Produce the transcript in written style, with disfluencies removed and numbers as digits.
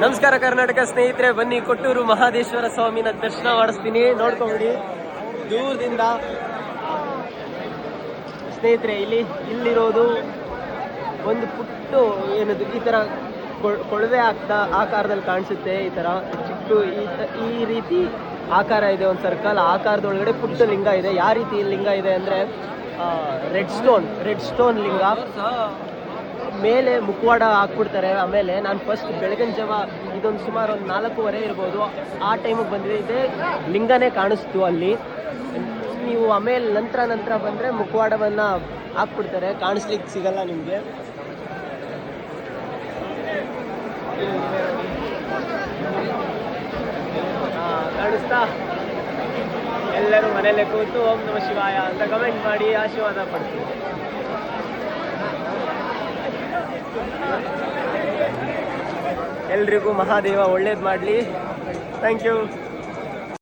ನಮಸ್ಕಾರ ಕರ್ನಾಟಕ ಸ್ನೇಹಿತರೆ, ಬನ್ನಿ ಕೊಟ್ಟೂರು ಮಹಾದೇಶ್ವರ ಸ್ವಾಮಿನ ದರ್ಶನ ಮಾಡಿಸ್ತೀನಿ, ನೋಡ್ಕೊಂಬಿಡಿ ದೂರದಿಂದ. ಸ್ನೇಹಿತರೆ, ಇಲ್ಲಿರೋದು ಒಂದು ಪುಟ್ಟು ಏನದು ಈ ಥರ ಕೊಳವೆ ಆಕಾರದಲ್ಲಿ ಕಾಣಿಸುತ್ತೆ. ಈ ಥರ ಚಿಕ್ಕ ಈ ರೀತಿ ಆಕಾರ ಇದೆ, ಒಂದು ಸರ್ಕಲ್ ಆಕಾರದೊಳಗಡೆ ಪುಟ್ಟ ಲಿಂಗ ಇದೆ. ಯಾವ ರೀತಿ ಲಿಂಗ ಇದೆ ಅಂದರೆ ರೆಡ್ ಸ್ಟೋನ್ ಲಿಂಗ. ಮೇಲೆ ಮುಖವಾಡ ಹಾಕ್ಬಿಡ್ತಾರೆ. ಆಮೇಲೆ ನಾನು ಫಸ್ಟ್ ಬೆಳಗಿನ ಜಾವ ಇದೊಂದು ಸುಮಾರು ಒಂದು 4:15 ಇರ್ಬೋದು, ಆ ಟೈಮಿಗೆ ಬಂದಿದ್ದೆ, ಲಿಂಗನೇ ಕಾಣಿಸ್ತು ಅಲ್ಲಿ. ನೀವು ಆಮೇಲೆ ನಂತರ ಬಂದರೆ ಮುಖವಾಡವನ್ನು ಹಾಕ್ಬಿಡ್ತಾರೆ, ಕಾಣಿಸ್ಲಿಕ್ಕೆ ಸಿಗಲ್ಲ ನಿಮಗೆ. ಕಾಣಿಸ್ತಾ? ಎಲ್ಲರೂ ಮನೇಲೆ ಕೂತು ಓಂ ನಮಃ ಶಿವಾಯ ಅಂತ ಕಮೆಂಟ್ ಮಾಡಿ ಆಶೀರ್ವಾದ ಪಡ್ತೀವಿ. ಎಲ್ರಿಗೂ ಮಹಾದೇವ ಒಳ್ಳೇದು ಮಾಡಲಿ. Thank you.